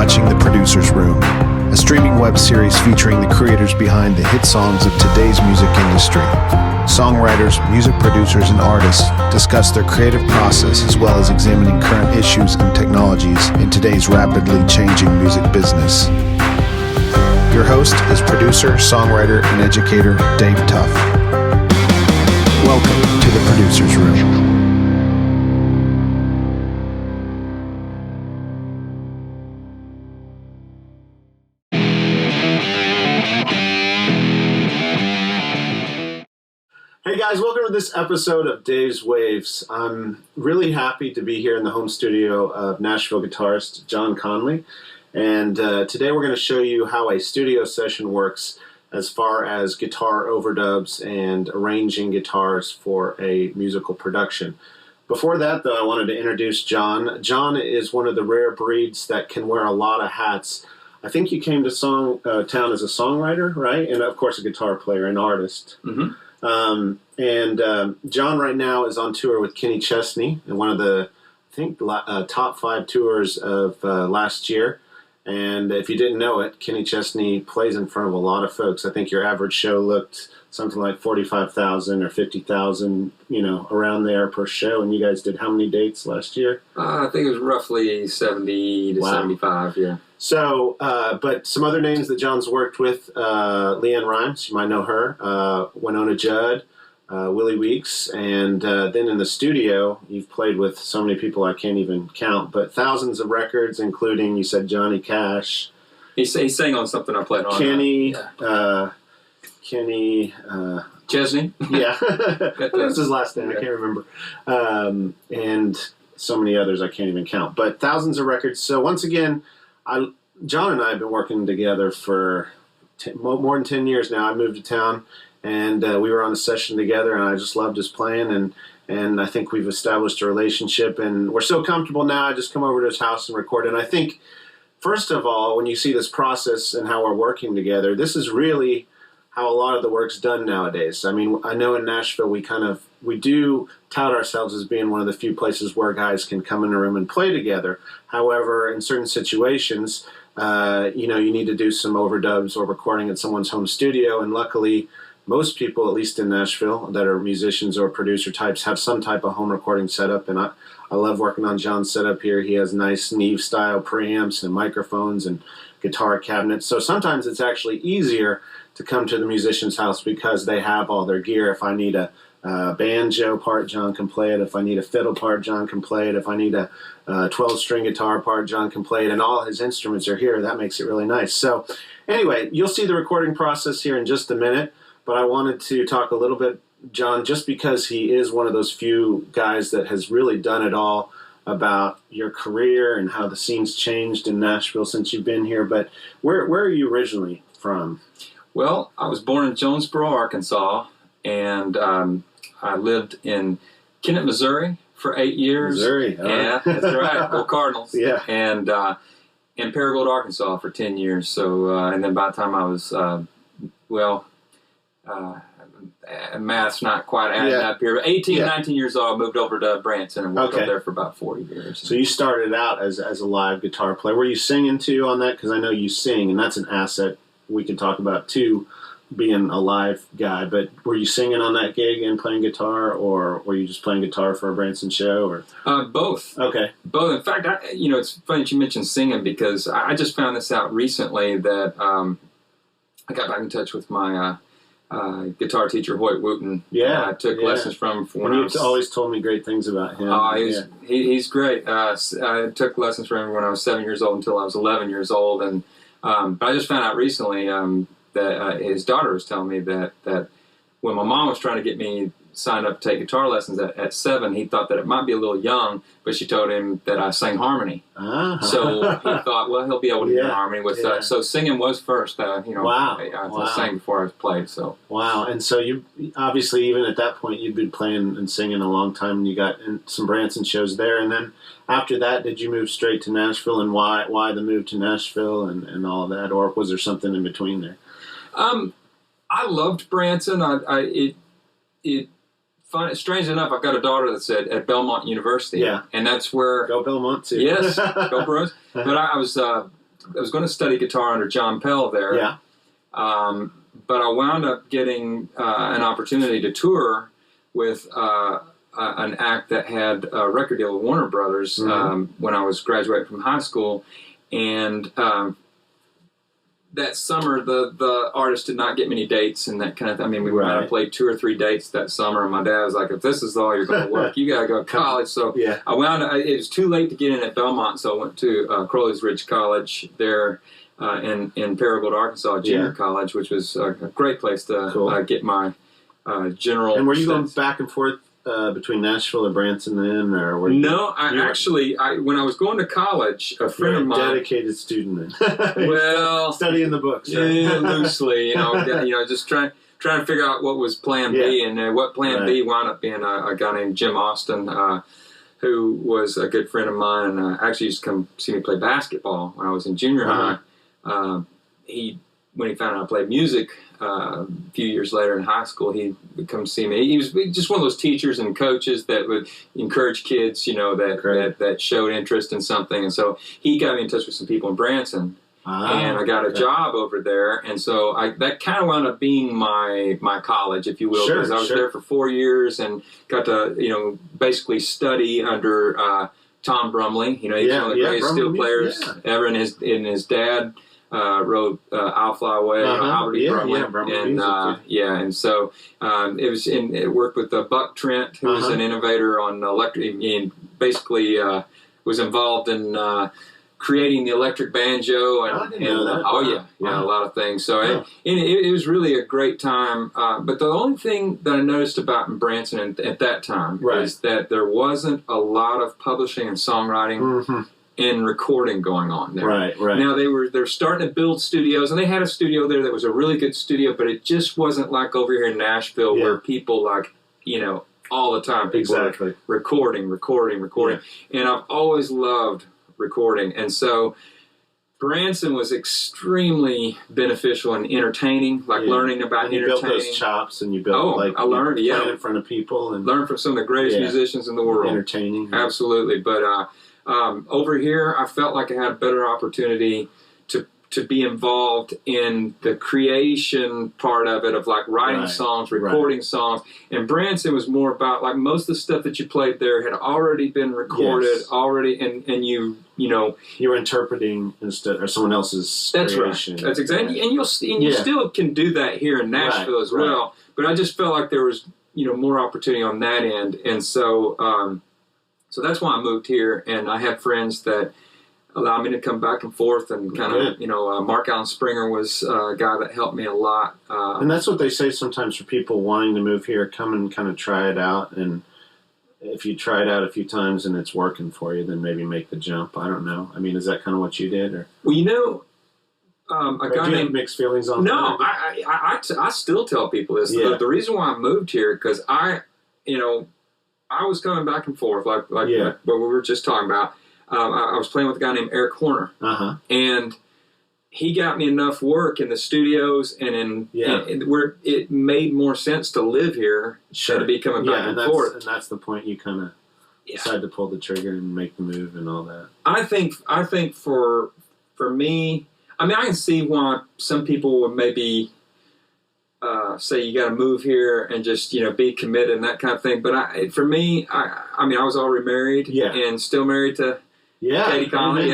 watching The Producer's Room, a streaming web series featuring the creators behind the hit songs of today's music industry. Songwriters, music producers, and artists discuss their creative process as well as examining current issues and technologies in today's rapidly changing music business. Your host is producer, songwriter, and educator Dave Tuff. Welcome to The Producer's Room. Hey guys, welcome to this episode of Dave's Waves. I'm really happy to be here in the home studio of Nashville guitarist Jon Conley. And today we're going to show you how a studio session works as far as guitar overdubs and arranging guitars for a musical production. Before that, though, I wanted to introduce Jon. Jon is one of the rare breeds that can wear a lot of hats. I think you came to town as a songwriter, right? And of course a guitar player and artist. Mm-hmm. Jon right now is on tour with Kenny Chesney in one of the, I think, top 5 tours of last year. And if you didn't know it, Kenny Chesney plays in front of a lot of folks. I think your average show looked something like 45,000 or 50,000, around there per show. And you guys did how many dates last year? I think it was roughly 70 to 75, yeah. So, but some other names that Jon's worked with, Leanne Rimes, you might know her, Winona Judd, Willie Weeks, and then in the studio, you've played with so many people I can't even count, but thousands of records, including, you said, Johnny Cash. He sang on something I played on. Kenny, Chesney? Yeah. What was his last name? I can't remember. And so many others I can't even count, but thousands of records. So once again, Jon and I have been working together for more than 10 years now. I moved to town, and we were on a session together, and I just loved his playing, and I think we've established a relationship, and we're so comfortable now. I just come over to his house and record, and I think, first of all, when you see this process and how we're working together, this is really how a lot of the work's done nowadays. I mean, I know in Nashville we do tout ourselves as being one of the few places where guys can come in a room and play together. However, in certain situations, you need to do some overdubs or recording at someone's home studio, and luckily, most people, at least in Nashville, that are musicians or producer types, have some type of home recording setup, and I love working on Jon's setup here. He has nice Neve-style preamps and microphones and guitar cabinets, so sometimes it's actually easier to come to the musician's house because they have all their gear. If I need a banjo part, Jon can play it. If I need a fiddle part, Jon can play it. If I need a 12-string guitar part, Jon can play it. And all his instruments are here. That makes it really nice. So anyway, you'll see the recording process here in just a minute. But I wanted to talk a little bit, Jon, just because he is one of those few guys that has really done it all, about your career and how the scene's changed in Nashville since you've been here. But where are you originally from? Well, I was born in Jonesboro, Arkansas, and I lived in Kennett, Missouri for 8 years. Missouri, yeah, that's right. Go Cardinals. Yeah. And in Paragould, Arkansas for 10 years. So, and then by the time I was, math's not quite adding up here, but 18, 19 years old, I moved over to Branson and worked up there for about 40 years. So you started out as a live guitar player. Were you singing too on that? Because I know you sing, and that's an asset we can talk about too, being a live guy. But were you singing on that gig and playing guitar, or were you just playing guitar for a Branson show? Or both. Okay. Both. In fact, it's funny that you mentioned singing, because I just found this out recently that I got back in touch with my guitar teacher, Hoyt Wooten. Yeah. I took lessons from him when I was... You always told me great things about him. He's great. I took lessons from him when I was 7 years old until I was 11 years old, and but I just found out recently that his daughter was telling me that when my mom was trying to get me signed up to take guitar lessons at 7, he thought that it might be a little young, but she told him that I sang harmony. Uh-huh. So he thought, well, he'll be able to hear harmony with that. So singing was first. Wow. I sang before I played. So wow. And so you obviously, even at that point, you'd been playing and singing a long time, and you got in some Branson shows there. And then after that, did you move straight to Nashville? And why the move to Nashville and all of that? Or was there something in between there? I loved Branson. Strange enough, I've got a daughter that's at Belmont University. Yeah. And that's where... Go Belmont, too. Yes, go Bros. But I was was going to study guitar under John Pell there. Yeah. But I wound up getting an opportunity to tour with an act that had a record deal with Warner Brothers when I was graduating from high school. And that summer, the artist did not get many dates and that kind of thing. I mean, we might have played 2 or 3 dates that summer, and my dad was like, if this is all you're going to work, you got to go to college. So I wound up, it was too late to get in at Belmont, so I went to Crowley's Ridge College there in Paragould, Arkansas, junior college, which was a great place to get my general. And were you going back and forth between Nashville or Branson then, or were you? No, when I was going to college, a friend of mine, dedicated student, well, studying the books, right? Yeah, loosely, just trying to figure out what was Plan B, and what Plan B wound up being a guy named Jim Austin, who was a good friend of mine, and actually used to come see me play basketball when I was in junior high. When he found out I played music a few years later in high school, he would come see me. He was just one of those teachers and coaches that would encourage kids, that showed interest in something. And so he got me in touch with some people in Branson, and I got a job over there. And so that kind of wound up being my college, if you will, because I was there for 4 years and got to, basically study under Tom Brumley. He's one of the greatest steel players ever, and his dad wrote "I'll Fly Away," Albert E. Brumley, and so it worked with Buck Trent, who was an innovator on electric, and basically was involved in creating the electric banjo and a lot of things. So it was really a great time. But the only thing that I noticed about Branson at that time is that there wasn't a lot of publishing and songwriting. And recording going on there. Right. Now they're starting to build studios, and they had a studio there that was a really good studio, but it just wasn't like over here in Nashville where people all the time people are recording. And I've always loved recording, and so Branson was extremely beneficial and entertaining, learning about entertaining. You built those chops, and you built I learned playing in front of people and learned from some of the greatest musicians in the world. Entertaining, absolutely, but. Over here, I felt like I had a better opportunity to be involved in the creation part of it, of writing songs, recording songs. And Branson was more about most of the stuff that you played there had already been recorded already, and you were interpreting instead or someone else's creation. That's exactly, and you still can do that here in Nashville as well. But I just felt like there was more opportunity on that end, and so. So that's why I moved here, and I had friends that allowed me to come back and forth, and kind of, Mark Allen Springer was a guy that helped me a lot. And that's what they say sometimes for people wanting to move here, come and kind of try it out, and if you try it out a few times and it's working for you, then maybe make the jump. I don't know. I mean, is that kind of what you did? Or? Well, a guy do you named have mixed feelings on that? No, I still tell people this. The reason why I moved here, because I was coming back and forth, like what we were just talking about. I was playing with a guy named Eric Horner, and he got me enough work in the studios and where it made more sense to live here than to be coming back and forth. And that's the point you kind of decide to pull the trigger and make the move and all that. I think for me, I mean, I can see why some people would maybe. Say you got to move here and just be committed and that kind of thing. But for me, I mean, I was already married and still married to Katie Conley.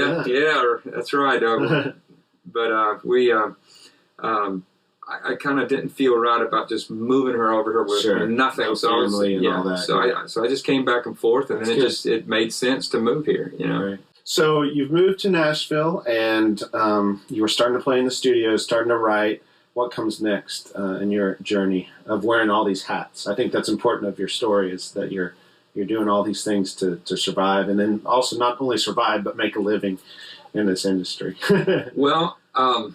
That's right. But I kind of didn't feel right about just moving her over here with nothing. No so family and all that. So I just came back and forth, and then it made sense to move here. Right. So you've moved to Nashville, and you were starting to play in the studio, starting to write. What comes next in your journey of wearing all these hats? I think that's important of your story, is that you're doing all these things to survive, and then also not only survive but make a living in this industry. Well, I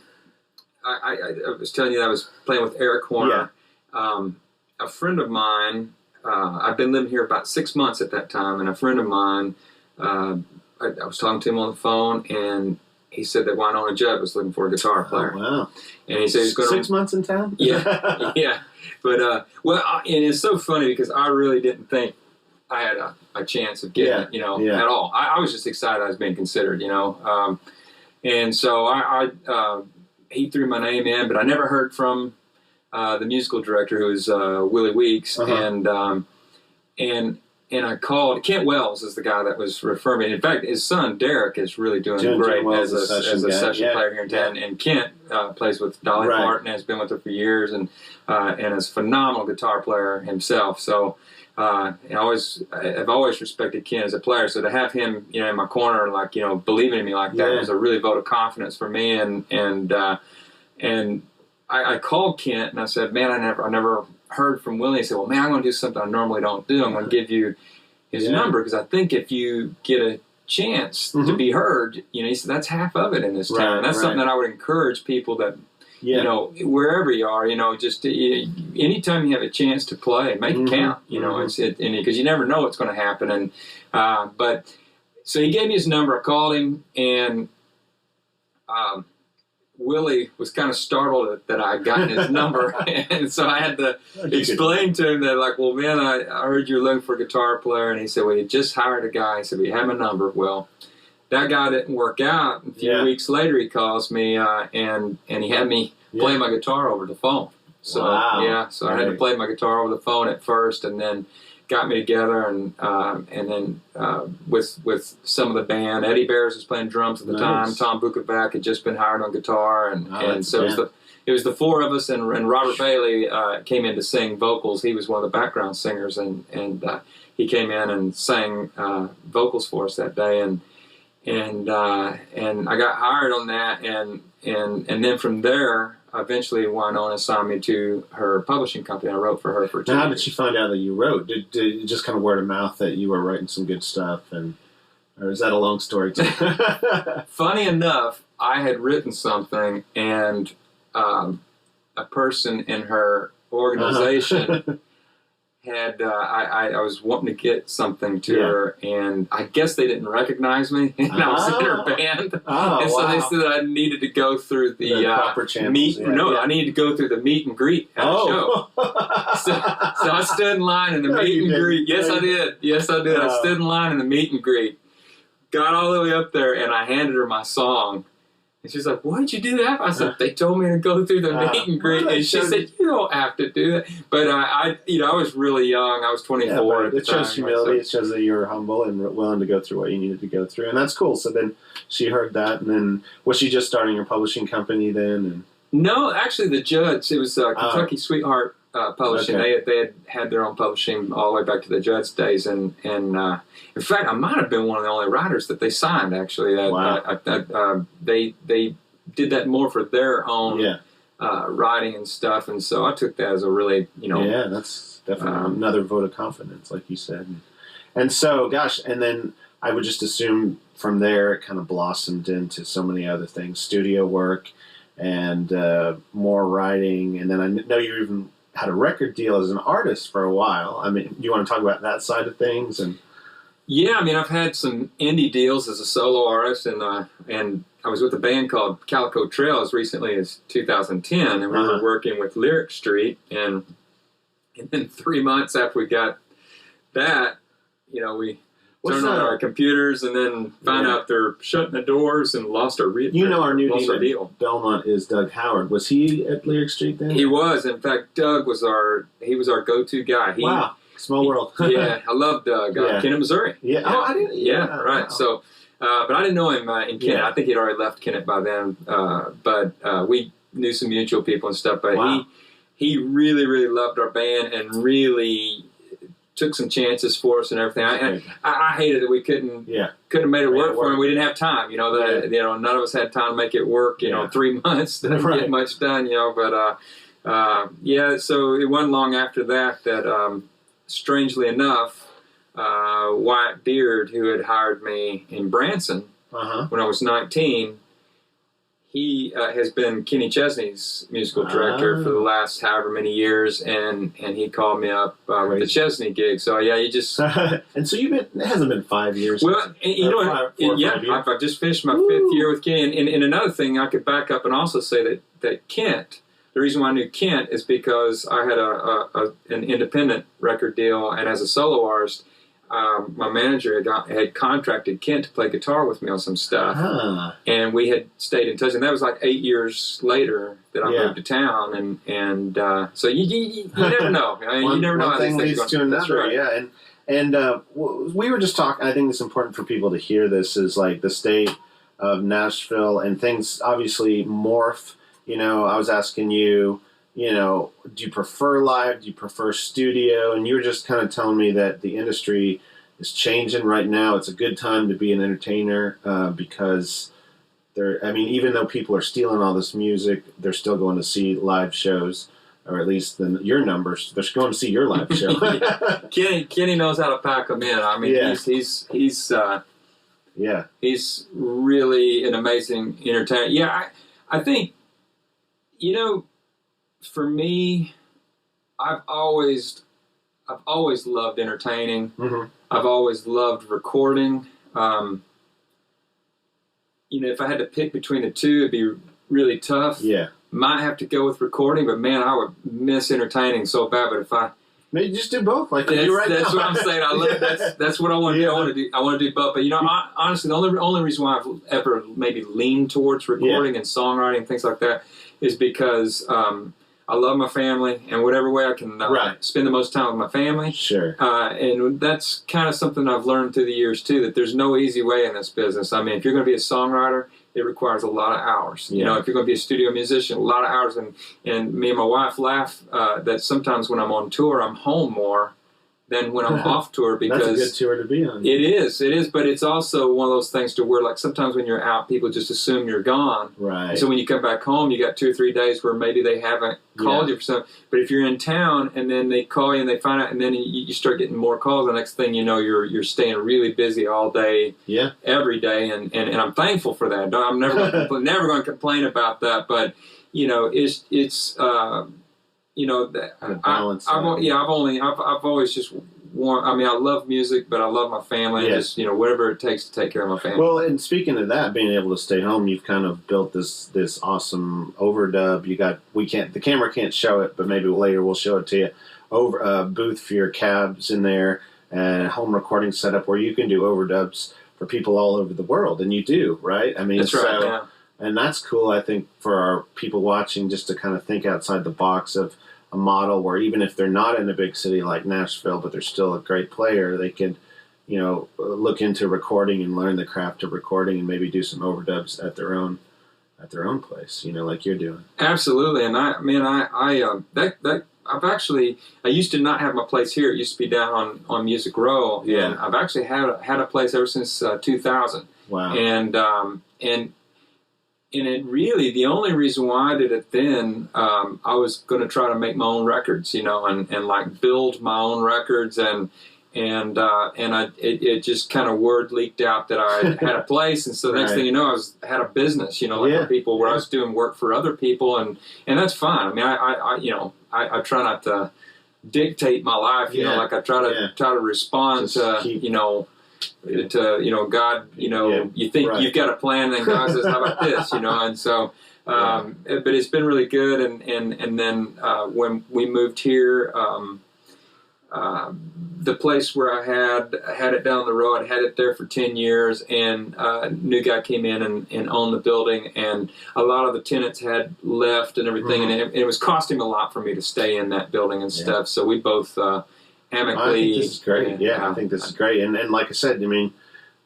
was telling you that I was playing with Eric Horner. A friend of mine, I've been living here about 6 months at that time, and a friend of mine, I was talking to him on the phone, and he said that Winona Judd was looking for a guitar player. Oh, wow. And he said he's going to... 6 months in town? Yeah. But, and it's so funny because I really didn't think I had a chance of getting it, at all. I was just excited I was being considered, And so he threw my name in, but I never heard from the musical director, who was Willie Weeks, and I called. Kent Wells is the guy that was referring me. In fact, his son Derek is really doing great as a session player here in town. And Kent plays with Dolly Parton, has been with her for years, and is a phenomenal guitar player himself. So I've always respected Kent as a player. So to have him, in my corner, like believing in me like that was a really vote of confidence for me. And I called Kent and I said, man, I never heard from Willie. He said, well, man, I'm going to do something I normally don't do. I'm going to give you his number, because I think if you get a chance to be heard, he said, that's half of it in this town. And that's something that I would encourage people that, wherever you are, just anytime you have a chance to play, make it count, because you never know what's going to happen. And, but so he gave me his number. I called him, and, Willie was kind of startled that I had gotten his number, and so I had to explain to him that, like, well, man, I heard you were looking for a guitar player, and he said, well, you just hired a guy. He said, well, you have my number. Well, that guy didn't work out. A few weeks later, he calls me, and he had me play my guitar over the phone. So so I had to play my guitar over the phone at first, and then got me together, and then with some of the band. Eddie Bears was playing drums at the time. Tom Bukovac had just been hired on guitar, and so it was the four of us, and Robert Bailey came in to sing vocals. He was one of the background singers, and he came in and sang vocals for us that day, and I got hired on that, and then from there, eventually Winona signed me to her publishing company. I wrote for her for 2 years. How did she find out that you wrote? Did it just kind of word of mouth that you were writing some good stuff, or is that a long story too? Funny enough, I had written something, and a person in her organization had I was wanting to get something to her, and I guess they didn't recognize me, and I was in her band, and so they said that I needed to go through the proper channels. I needed to go through the meet and greet at the show. So I stood in line in the meet and greet. Yes, I did. I stood in line in the meet and greet, got all the way up there, and I handed her my song. And she's like, why'd you do that? I said, they told me to go through the meet and greet. And she said, you don't have to do that. But I was really young. I was 24 at the time. It shows humility. It shows that you're humble and willing to go through what you needed to go through. And that's cool. So then she heard that. And then was she just starting her publishing company then? No, actually the Judds. It was Kentucky Sweetheart Publishing. Okay. They had their own publishing all the way back to the Judds days. And in fact, I might have been one of the only writers that they signed, actually. They did that more for their own writing and stuff, and so I took that as a really, Yeah, that's definitely another vote of confidence, like you said. And so, gosh, and then I would just assume from there it kind of blossomed into so many other things, studio work and more writing, and then I know you even had a record deal as an artist for a while. I mean, do you want to talk about that side of things? And yeah, I mean, I've had some indie deals as a solo artist, and I was with a band called Calico Trail as recently as 2010, and we were working with Lyric Street, and then 3 months after we got that, we turned on our computers and then found out they're shutting the doors and lost our our new deal. Belmont is Doug Howard. Was he at Lyric Street then? He was. In fact, Doug was our go-to guy. Wow. Small world. Yeah, I love Doug. Kennett, Missouri. Yeah. Oh, I didn't. Yeah, right. Wow. So, but I didn't know him in Kennett. Yeah. I think he'd already left Kennett by then. But we knew some mutual people and stuff. But he really, really loved our band and really took some chances for us and everything. I hated that we couldn't have made it work for him. We didn't have time. None of us had time to make it work. 3 months didn't get much done. But so it wasn't long after that. Strangely enough, Wyatt Beard, who had hired me in Branson when I was 19, he has been Kenny Chesney's musical director for the last however many years, and he called me up with the Chesney gig. So you just and so it hasn't been 5 years. Well, I've just finished my 5th year with Kenny, and another thing I could back up and also say that Kent. The reason why I knew Kent is because I had an independent record deal, and as a solo artist, my manager had contracted Kent to play guitar with me on some stuff, and we had stayed in touch. And that was like 8 years later that I moved to town, and so you never know. You never know one how thing these things leads to another. right. Yeah, and we were just talking. I think it's important for people to hear this. Is like the state of Nashville and things obviously morph. You know, I was asking you. You know, do you prefer live? Do you prefer studio? And you were just kind of telling me that the industry is changing right now. It's a good time to be an entertainer because even though people are stealing all this music, they're still going to see live shows, or at least your numbers. They're going to see your live show. Kenny knows how to pack them in. I mean, he's really an amazing entertainer. Yeah, I think, you know, for me, I've always loved entertaining. Mm-hmm. I've always loved recording. You know, if I had to pick between the two, it'd be really tough. Yeah, might have to go with recording, but man, I would miss entertaining so bad. But if I maybe just do both, like you do right that's now. What I'm saying. I love that's what I want to do. I want to do both. But you know, honestly, the only reason why I've ever maybe leaned towards recording and songwriting and things like that is because I love my family, and whatever way I can spend the most time with my family. Sure. And that's kind of something I've learned through the years, too, that there's no easy way in this business. I mean, if you're going to be a songwriter, it requires a lot of hours. Yeah. You know, if you're going to be a studio musician, a lot of hours. And me and my wife laugh that sometimes when I'm on tour, I'm home more than when I'm off tour, because that's a good tour to be on. It is, but it's also one of those things to where, like, sometimes when you're out, people just assume you're gone. Right. And so when you come back home, you got 2 or 3 days where maybe they haven't called you for something. But if you're in town and then they call you and they find out, and then you start getting more calls, the next thing you know, you're staying really busy all day, every day, and I'm thankful for that. I'm never going to complain about that. But you know, it's you know, I've always just I mean, I love music, but I love my family. And just, you know, whatever it takes to take care of my family. Well, and speaking of that, being able to stay home, you've kind of built this awesome overdub. The camera can't show it, but maybe later we'll show it to you. Booth for your cabs in there, and home recording setup where you can do overdubs for people all over the world, and you do, right? I mean, that's right. Yeah. And that's cool, I think, for our people watching, just to kind of think outside the box of a model where even if they're not in a big city like Nashville, but they're still a great player, they could, you know, look into recording and learn the craft of recording and maybe do some overdubs at their own place, you know, like you're doing. Absolutely. And I used to not have my place here. It used to be down on Music Row. Yeah. And I've actually had a place ever since 2000. Wow. And it really, the only reason why I did it then, I was going to try to make my own records, you know, and like build my own records, and it just kind of word leaked out that I had a place, and so the next thing you know, I had a business, you know, like for people where I was doing work for other people, and that's fine. I mean, I try not to dictate my life, you know, like I try to respond to, you know, God, you know, you think you've got a plan, and then God says, how about this, you know, and so, but it's been really good, and then when we moved here, the place where I had it down the road, I had it there for 10 years, and a new guy came in and owned the building, and a lot of the tenants had left and everything, and it was costing a lot for me to stay in that building and stuff, so we both amicably. I think this is great. I think this is great. And like I said, I mean,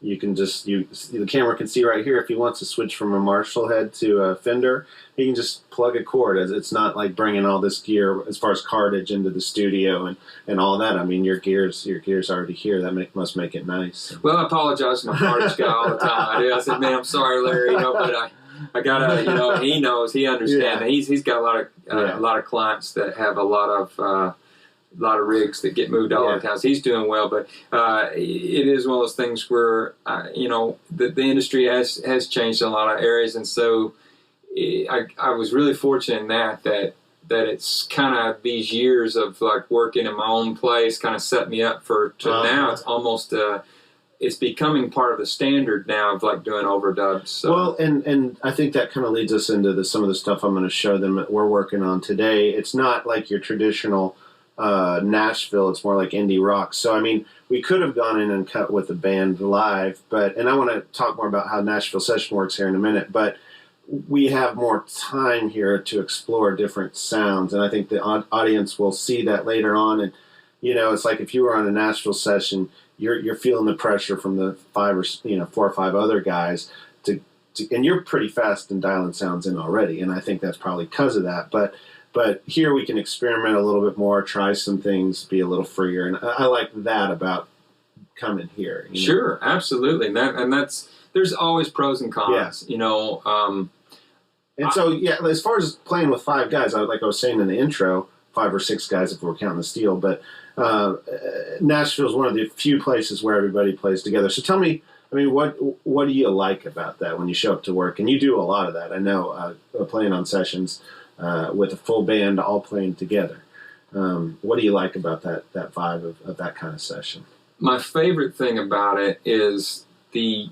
you can the camera can see right here, if he wants to switch from a Marshall head to a Fender, he can just plug a cord. As it's not like bringing all this gear as far as cartage into the studio and all that. I mean, your gear's already here. That must make it nice. Well, I apologize to my cartage guy all the time. I said, man, I'm sorry, Larry, you know, but I gotta, you know, he knows, he understands. Yeah. He's got a lot of clients that have a lot of rigs that get moved all over town. So he's doing well, but it is one of those things where you know, the industry has changed in a lot of areas, and so I was really fortunate in that it's kind of these years of like working in my own place kind of set me up to now it's almost it's becoming part of the standard now of like doing overdubs. So. Well, and I think that kind of leads us into some of the stuff I'm going to show them that we're working on today. It's not like your traditional Nashville, it's more like indie rock. So, I mean, we could have gone in and cut with the band live, and I want to talk more about how Nashville session works here in a minute, but we have more time here to explore different sounds, and I think the audience will see that later on. And it's like if you were on a Nashville session, you're feeling the pressure from the 4 or 5 other guys and you're pretty fast in dialing sounds in already, and I think that's probably because of that. But here we can experiment a little bit more, try some things, be a little freer, and I like that about coming here. Sure, absolutely, and that's there's always pros and cons, And so, as far as playing with 5 guys, like I was saying in the intro, 5 or 6 guys if we're counting the steel, but Nashville is one of the few places where everybody plays together. So tell me, what do you like about that when you show up to work? And you do a lot of that, I know, playing on sessions with a full band all playing together. What do you like about that vibe of that kind of session? My favorite thing about it is I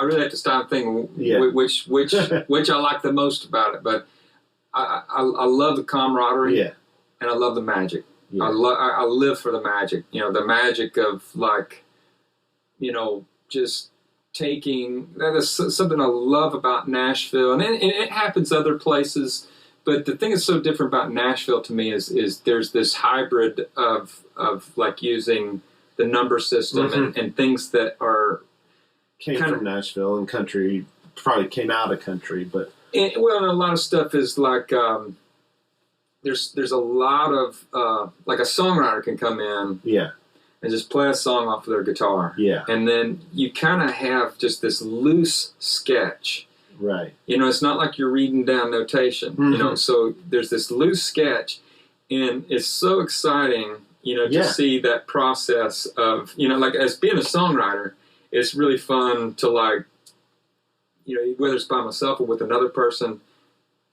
really have to stop thinking which I like the most about it, but I love the camaraderie, and I love the magic. Yeah. I live for the magic. The magic of just taking. That is something I love about Nashville, and it happens other places. But the thing that's so different about Nashville to me is there's this hybrid of like using the number system and things that are. Came from Nashville and country, probably came out of country, but... And a lot of stuff is like, there's a lot of, like a songwriter can come in and just play a song off of their guitar. Yeah. And then you kind of have just this loose sketch. Right. It's not like you're reading down notation, so there's this loose sketch, and it's so exciting, to see that process of, like as being a songwriter, it's really fun to whether it's by myself or with another person,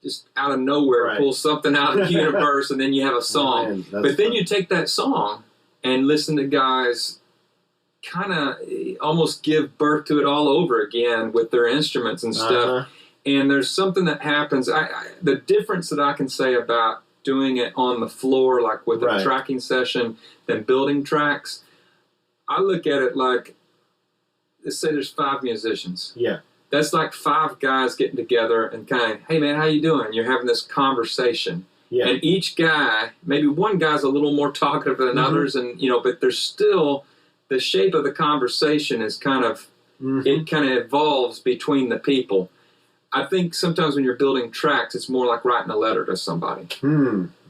just out of nowhere pull something out of the universe, and then you have a song. But then you take that song and listen to guys kind of almost give birth to it all over again with their instruments and stuff. And there's something that happens. The difference that I can say about doing it on the floor, like with a tracking session, than building tracks, I look at it like, let's say there's 5 musicians. Yeah. That's like 5 guys getting together and kind of, hey man, how you doing? You're having this conversation. Yeah. And each guy, maybe one guy's a little more talkative than others, and but there's still the shape of the conversation is kind of it kind of evolves between the people. I think sometimes when you're building tracks, it's more like writing a letter to somebody.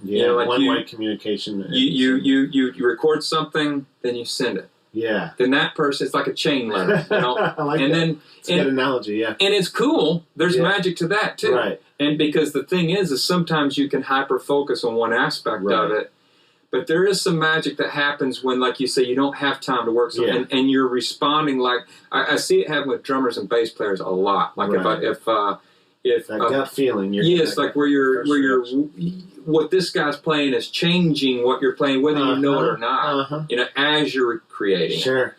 Yeah, like one-way communication. You record something, then you send it. Yeah. Then that person, it's like a chain letter, I like that. Then it's a good analogy, yeah. And it's cool. There's magic to that too. Right. And because the thing is sometimes you can hyper focus on one aspect of it, but there is some magic that happens when, like you say, you don't have time to work something, and you're responding like I see it happen with drummers and bass players a lot. Like if that gut feeling, like where you're what this guy's playing is changing what you're playing, whether you know it or not. As you're creating. Sure.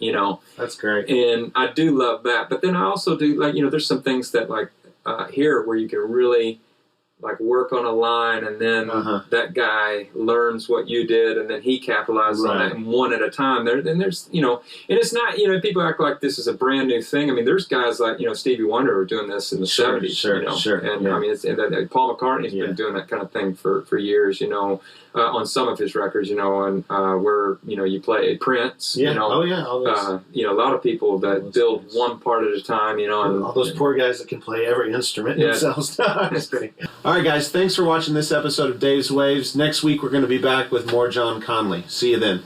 That's great. And I do love that. But then I also do there's some things that here where you can really work on a line, and then that guy learns what you did, and then he capitalizes on that, and one at a time. There's and it's not people act like this is a brand new thing. I mean, there's guys like Stevie Wonder were doing this in the 70s. Sure. And I mean, Paul McCartney's been doing that kind of thing for years. On some of his records, and where you play Prince. All those, a lot of people that build one part at a time. And all those poor guys that can play every instrument themselves. Just kidding. All right, guys, thanks for watching this episode of Dave's Waves. Next week, we're going to be back with more Jon Conley. See you then.